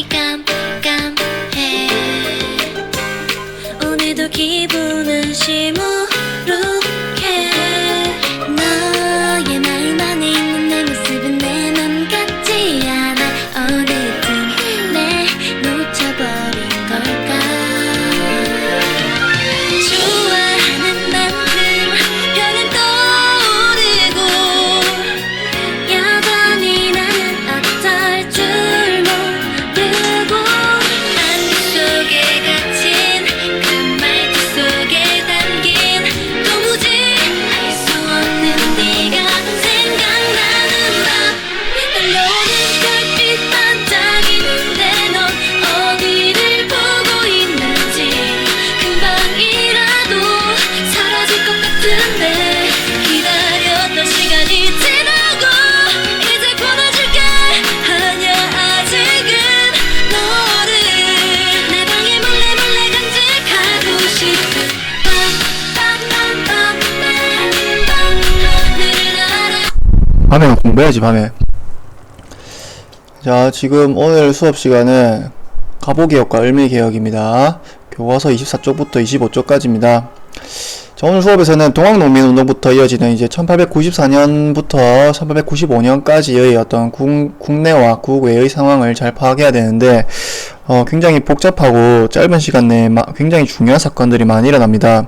눈이 깜깜해. 오늘도 기분은 시무룩해. 너의 마음 안에 있는 내 모습은 내 맘 같지 않아. 어느쯤 내 놓쳐버린 걸까. 좋아하는 만큼 별은 떠오르고 여전히 나는 어떨 줄 모르고 안개 속에 갇힌 그 말투 속에 담긴 도무지 알 수 없는 네가 생각나는 밤. 떨려오는 별빛 반짝이는데 넌 어디를 보고 있는지 금방이라도 사라질 것 같은데 기다렸던 시간이 지나고 이제 권해줄게. 아냐 아직은 너를 내 방에 몰래 몰래 간직하고 싶은 너를 알아. 밤에 공부해야지, 밤에. 자, 지금 오늘 수업 시간은 가보개혁과 을미개혁입니다. 교과서 24쪽부터 25쪽까지입니다. 자, 오늘 수업에서는 동학농민운동부터 이어지는 이제 1894년부터 1895년까지의 어떤 국내와 국외의 상황을 잘 파악해야 되는데, 굉장히 복잡하고 짧은 시간 내에 굉장히 중요한 사건들이 많이 일어납니다.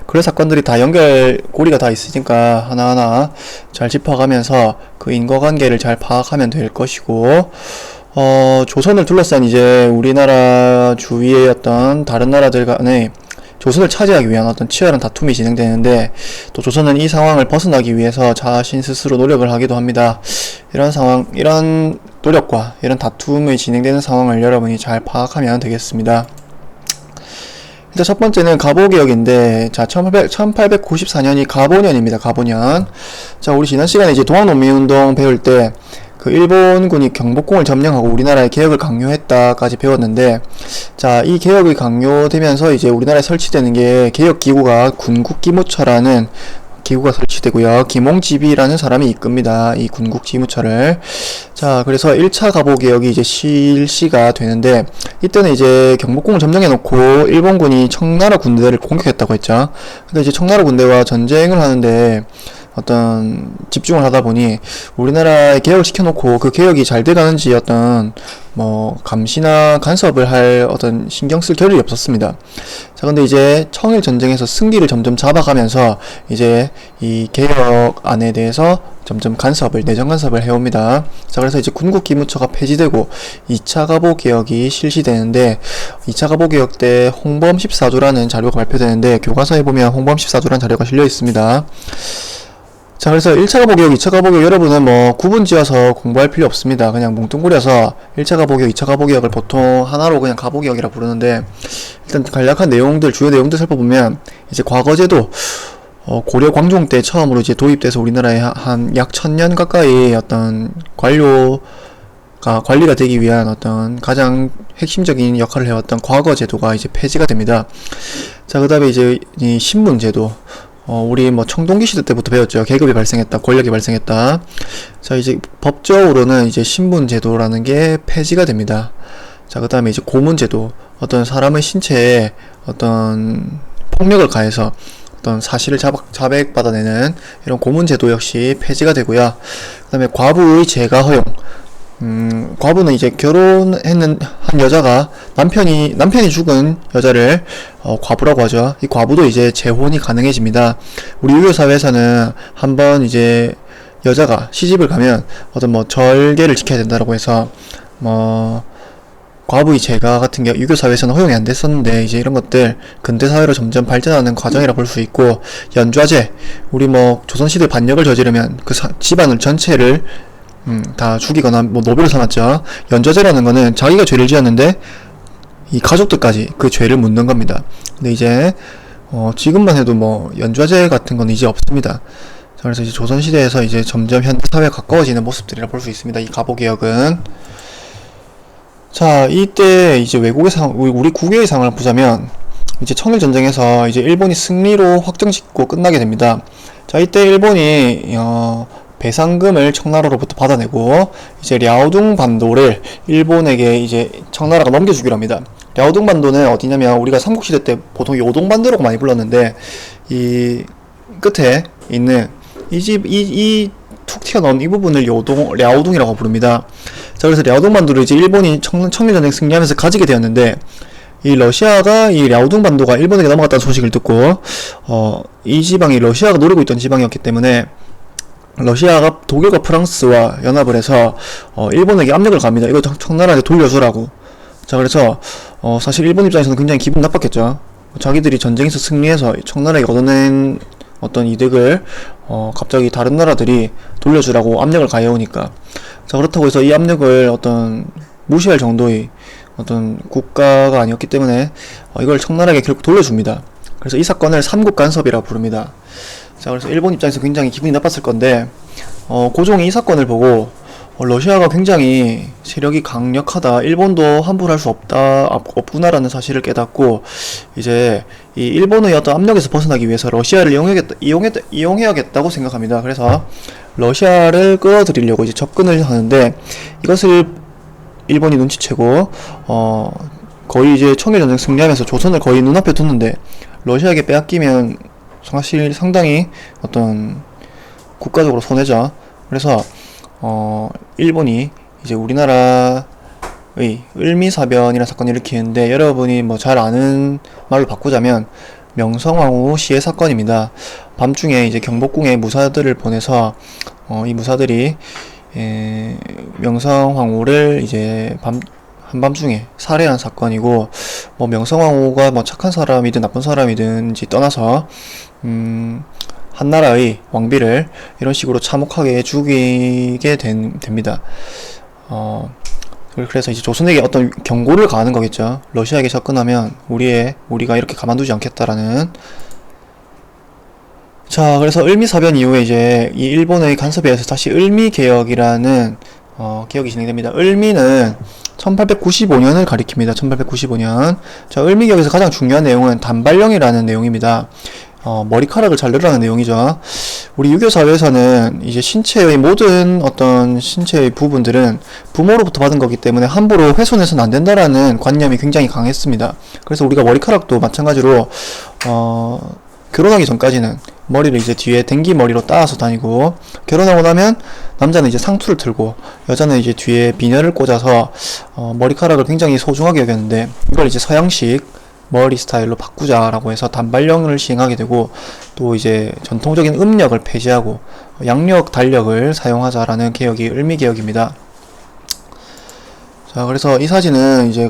그런 사건들이 다 연결고리가 다 있으니까 하나하나 잘 짚어가면서 그 인과관계를 잘 파악하면 될 것이고, 조선을 둘러싼 이제 우리나라 주위의 어떤 다른 나라들 간의 조선을 차지하기 위한 어떤 치열한 다툼이 진행되는데, 또 조선은 이 상황을 벗어나기 위해서 자신 스스로 노력을 하기도 합니다. 이런 상황, 이런 노력과 이런 다툼이 진행되는 상황을 여러분이 잘 파악하면 되겠습니다. 일단 첫 번째는 가보개혁인데, 자, 1894년이 가보년입니다. 가보년. 자, 우리 지난 시간에 이제 동학농민운동 배울 때 그 일본군이 경복궁을 점령하고 우리나라의 개혁을 강요했다까지 배웠는데, 자, 이 개혁이 강요되면서 이제 우리나라에 설치되는 게 개혁기구가 군국기무처라는 기구가 설치되고요. 김홍집이라는 사람이 이끕니다. 이 군국기무처를. 자, 그래서 1차 가보개혁이 이제 실시가 되는데, 이때는 이제 경복궁을 점령해놓고 일본군이 청나라 군대를 공격했다고 했죠. 근데 이제 청나라 군대와 전쟁을 하는데 어떤 집중을 하다 보니 우리나라에 개혁을 시켜놓고 그 개혁이 잘 돼가는지 어떤 감시나 간섭을 할 어떤 신경 쓸 겨를이 없었습니다. 자, 근데 이제 청일 전쟁에서 승기를 점점 잡아가면서 이제 이 개혁 안에 대해서 점점 내정 간섭을 해옵니다. 자, 그래서 이제 군국기무처가 폐지되고 2차 가보개혁이 실시되는데, 2차 가보개혁 때 홍범 14조라는 자료가 발표되는데, 교과서에 보면 홍범 14조라는 자료가 실려 있습니다. 자, 그래서 1차 가보개혁, 2차 가보개혁 여러분은 구분 지어서 공부할 필요 없습니다. 그냥 뭉뚱그려서 1차 가보개혁, 2차 가보개혁을 보통 하나로 그냥 가보개혁이라 부르는데, 일단 간략한 내용들, 주요 내용들 살펴보면, 이제 과거제도, 고려 광종 때 처음으로 이제 도입돼서 우리나라에 한 약 1000년 가까이 어떤 관리가 되기 위한 어떤 가장 핵심적인 역할을 해왔던 과거제도가 이제 폐지가 됩니다. 자, 그 다음에 이제 이 신분제도, 우리 청동기 시대 때부터 배웠죠. 계급이 발생했다, 권력이 발생했다. 자, 이제 법적으로는 이제 신분제도라는 게 폐지가 됩니다. 자, 그 다음에 이제 고문제도, 어떤 사람의 신체에 어떤 폭력을 가해서 어떤 사실을 자백받아내는 이런 고문제도 역시 폐지가 되고요. 그 다음에 과부의 재가 허용. 과부는 이제 한 여자가 남편이 죽은 여자를 과부라고 하죠. 이 과부도 이제 재혼이 가능해집니다. 우리 유교 사회에서는 한번 이제 여자가 시집을 가면 어떤 절개를 지켜야 된다라고 해서 과부의 재가 같은 게 유교 사회에서는 허용이 안 됐었는데, 이제 이런 것들 근대 사회로 점점 발전하는 과정이라 볼 수 있고, 연좌제, 우리 조선시대 반역을 저지르면 그 집안을 전체를 다 죽이거나 노비로 삼았죠. 연좌제라는 거는 자기가 죄를 지었는데 이 가족들까지 그 죄를 묻는 겁니다. 근데 이제 지금만 해도 연좌제 같은 건 이제 없습니다. 자, 그래서 이제 조선시대에서 이제 점점 현대사회에 가까워지는 모습들이라 볼 수 있습니다. 이 가보개혁은. 자, 이때 이제 외국의 상황, 우리 국외의 상황을 보자면, 이제 청일전쟁에서 이제 일본이 승리로 확정짓고 끝나게 됩니다. 자, 이때 일본이 배상금을 청나라로부터 받아내고 이제 랴오둥 반도를 일본에게 이제 청나라가 넘겨주기로 합니다. 랴오둥 반도는 어디냐면 우리가 삼국시대 때 보통 요동 반도라고 많이 불렀는데 이 끝에 있는 이 툭 튀어나온 이 부분을 랴오둥이라고 부릅니다. 자, 그래서 랴오둥 반도를 이제 일본이 청일전쟁 승리하면서 가지게 되었는데 이 러시아가 이 랴오둥 반도가 일본에게 넘어갔다는 소식을 듣고 이 지방이 러시아가 노리고 있던 지방이었기 때문에 러시아가 독일과 프랑스와 연합을 해서 일본에게 압력을 갑니다. 이거 청나라한테 돌려주라고. 자, 그래서 사실 일본 입장에서는 굉장히 기분 나빴겠죠. 자기들이 전쟁에서 승리해서 청나라에게 얻어낸 어떤 이득을 갑자기 다른 나라들이 돌려주라고 압력을 가해오니까. 자, 그렇다고 해서 이 압력을 어떤 무시할 정도의 어떤 국가가 아니었기 때문에 이걸 청나라에게 결국 돌려줍니다. 그래서 이 사건을 삼국 간섭이라고 부릅니다. 자, 그래서 일본 입장에서 굉장히 기분이 나빴을 건데 고종이 이 사건을 보고 러시아가 굉장히 세력이 강력하다, 일본도 함부로 할 수 없구나라는 사실을 깨닫고 이제 이 일본의 어떤 압력에서 벗어나기 위해서 러시아를 이용해야겠다고 생각합니다. 그래서 러시아를 끌어들이려고 이제 접근을 하는데 이것을 일본이 눈치채고 거의 이제 청일전쟁 승리하면서 조선을 거의 눈앞에 뒀는데 러시아에게 빼앗기면 사실 상당히 어떤 국가적으로 손해죠. 그래서 일본이 이제 우리나라의 을미사변이라는 사건을 일으키는데 여러분이 뭐 잘 아는 말로 바꾸자면 명성황후 시해 사건입니다. 밤중에 이제 경복궁에 무사들을 보내서 이 무사들이 명성황후를 이제 한밤중에 살해한 사건이고, 뭐 명성황후가 뭐 착한 사람이든 나쁜 사람이든지 떠나서 한나라의 왕비를 이런 식으로 참혹하게 죽이게 됩니다. 그래서 이제 조선에게 어떤 경고를 가하는 거겠죠. 러시아에게 접근하면 우리가 이렇게 가만두지 않겠다라는. 자, 그래서 을미사변 이후에 이제 이 일본의 간섭에 의해서 다시 을미개혁이라는 개혁이 진행됩니다. 을미는 1895년을 가리킵니다. 1895년. 자, 을미개혁에서 가장 중요한 내용은 단발령이라는 내용입니다. 머리카락을 자르라는 내용이죠. 우리 유교 사회에서는 이제 신체의 모든 어떤 신체의 부분들은 부모로부터 받은 거기 때문에 함부로 훼손해서는 안 된다라는 관념이 굉장히 강했습니다. 그래서 우리가 머리카락도 마찬가지로 결혼하기 전까지는 머리를 이제 뒤에 댕기머리로 따서 다니고, 결혼하고 나면 남자는 이제 상투를 틀고 여자는 이제 뒤에 비녀를 꽂아서 머리카락을 굉장히 소중하게 여겼는데, 이걸 이제 서양식 머리 스타일로 바꾸자라고 해서 단발령을 시행하게 되고, 또 이제 전통적인 음력을 폐지하고 양력, 달력을 사용하자라는 개혁이 을미개혁입니다. 자, 그래서 이 사진은 이제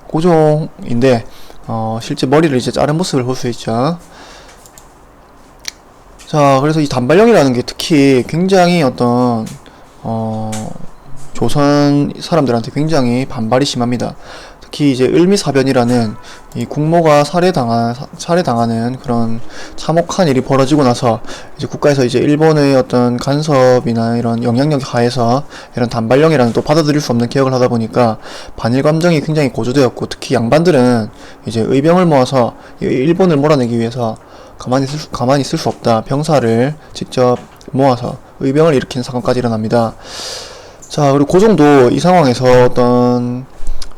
고종인데 실제 머리를 이제 자른 모습을 볼 수 있죠. 자, 그래서 이 단발령이라는 게 특히 굉장히 어떤 조선 사람들한테 굉장히 반발이 심합니다. 특히 이제 을미사변이라는 이 국모가 살해당하는 그런 참혹한 일이 벌어지고 나서 이제 국가에서 이제 일본의 어떤 간섭이나 이런 영향력이 가해서 이런 단발령이라는 또 받아들일 수 없는 개혁을 하다 보니까 반일 감정이 굉장히 고조되었고, 특히 양반들은 이제 의병을 모아서 일본을 몰아내기 위해서 가만히 있을 수 없다, 병사를 직접 모아서 의병을 일으키는 사건까지 일어납니다. 자, 그리고 고종도 이 상황에서 어떤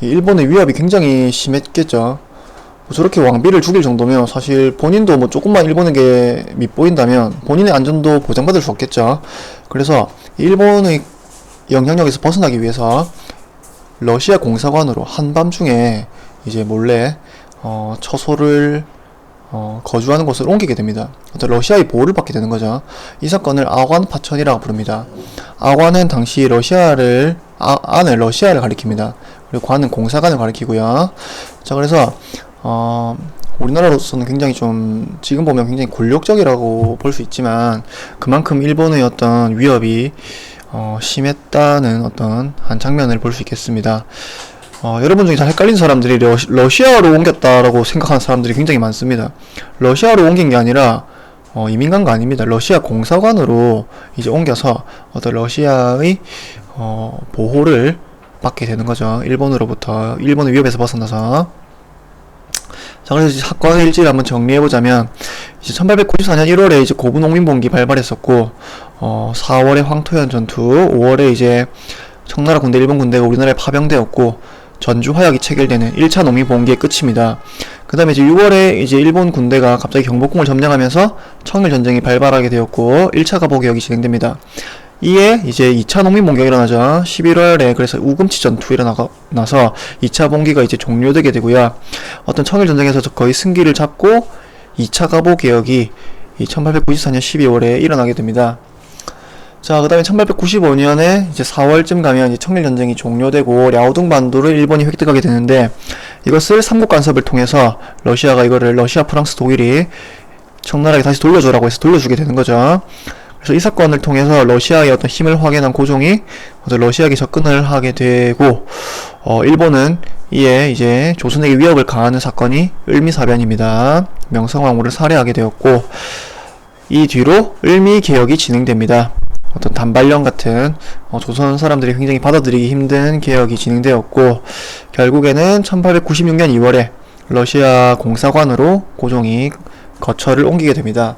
일본의 위협이 굉장히 심했겠죠. 저렇게 왕비를 죽일 정도면 사실 본인도 뭐 조금만 일본에게 밉보인다면 본인의 안전도 보장받을 수 없겠죠. 그래서 일본의 영향력에서 벗어나기 위해서 러시아 공사관으로 한밤중에 이제 몰래 처소를 거주하는 곳을 옮기게 됩니다. 어떤 러시아의 보호를 받게 되는 거죠. 이 사건을 아관 파천이라고 부릅니다. 아관은 당시 안을 러시아를 가리킵니다. 그리고 관은 공사관을 가리키고요. 자, 그래서 우리나라로서는 굉장히 좀 지금 보면 굉장히 굴욕적이라고 볼 수 있지만, 그만큼 일본의 어떤 위협이 심했다는 어떤 한 장면을 볼 수 있겠습니다. 여러분 중에 잘 헷갈리는 사람들이 러시아로 옮겼다라고 생각하는 사람들이 굉장히 많습니다. 러시아로 옮긴 게 아니라 이민 간 거 아닙니다. 러시아 공사관으로 이제 옮겨서 어떤 러시아의 보호를 받게 되는 거죠. 일본의 위협에서 벗어나서. 자, 그래서 이제 사건 일지를 한번 정리해보자면, 이제 1894년 1월에 이제 고부농민봉기 발발했었고, 4월에 황토현 전투, 5월에 이제 청나라 군대, 일본 군대가 우리나라에 파병되었고, 전주 화약이 체결되는 1차 농민봉기의 끝입니다. 그 다음에 이제 6월에 이제 일본 군대가 갑자기 경복궁을 점령하면서 청일전쟁이 발발하게 되었고, 1차 가보개혁이 진행됩니다. 이에 이제 2차 농민봉기가 일어나죠. 11월에 그래서 우금치 전투 일어나서 2차 봉기가 이제 종료되게 되고요. 어떤 청일전쟁에서 거의 승기를 잡고 2차 가보개혁이 1894년 12월에 일어나게 됩니다. 자, 그 다음에 1895년에 이제 4월쯤 가면 이제 청일전쟁이 종료되고 랴오둥반도를 일본이 획득하게 되는데, 이것을 삼국 간섭을 통해서 러시아가 이거를 러시아, 프랑스, 독일이 청나라에 다시 돌려주라고 해서 돌려주게 되는 거죠. 그래서 이 사건을 통해서 러시아의 어떤 힘을 확인한 고종이 러시아에게 접근을 하게 되고, 일본은 이에 이제 조선에게 위협을 가하는 사건이 을미사변입니다. 명성황후를 살해하게 되었고, 이 뒤로 을미개혁이 진행됩니다. 어떤 단발령 같은 조선 사람들이 굉장히 받아들이기 힘든 개혁이 진행되었고, 결국에는 1896년 2월에 러시아 공사관으로 고종이 거처를 옮기게 됩니다.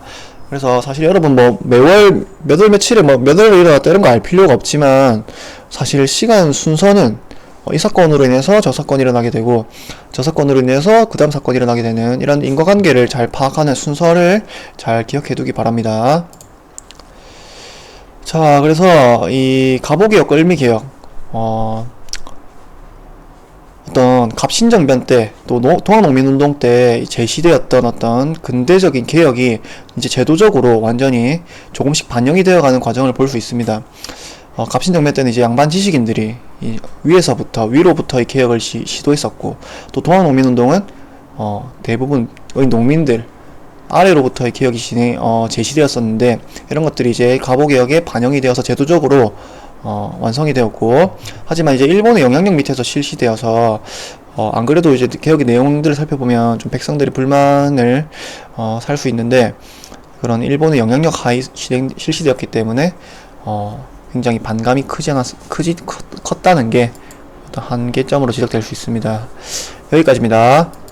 그래서 사실 여러분 뭐 매월 몇 월 며칠에 뭐 몇 월에 일어났다 이런 거 알 필요가 없지만, 사실 시간 순서는 이 사건으로 인해서 저 사건이 일어나게 되고, 저 사건으로 인해서 그 다음 사건이 일어나게 되는 이런 인과관계를 잘 파악하는 순서를 잘 기억해 두기 바랍니다. 자, 그래서 이 가보개혁과 을미개혁, 어떤 갑신정변 때, 또 동학농민운동 때 제시되었던 어떤 근대적인 개혁이 이제 제도적으로 완전히 조금씩 반영이 되어가는 과정을 볼 수 있습니다. 갑신정변 때는 이제 양반 지식인들이 위로부터 이 개혁을 시도했었고, 또 동학농민운동은 대부분의 농민들 아래로부터의 개혁이 제시되었었는데, 이런 것들이 이제 가보개혁에 반영이 되어서 제도적으로 완성이 되었고, 하지만 이제 일본의 영향력 밑에서 실시되어서 안 그래도 이제 개혁의 내용들을 살펴보면 좀 백성들이 불만을 살 수 있는데, 그런 일본의 영향력 하에 실시되었기 때문에 굉장히 반감이 컸다는 게 어떤 한계점으로 지적될 수 있습니다. 여기까지입니다.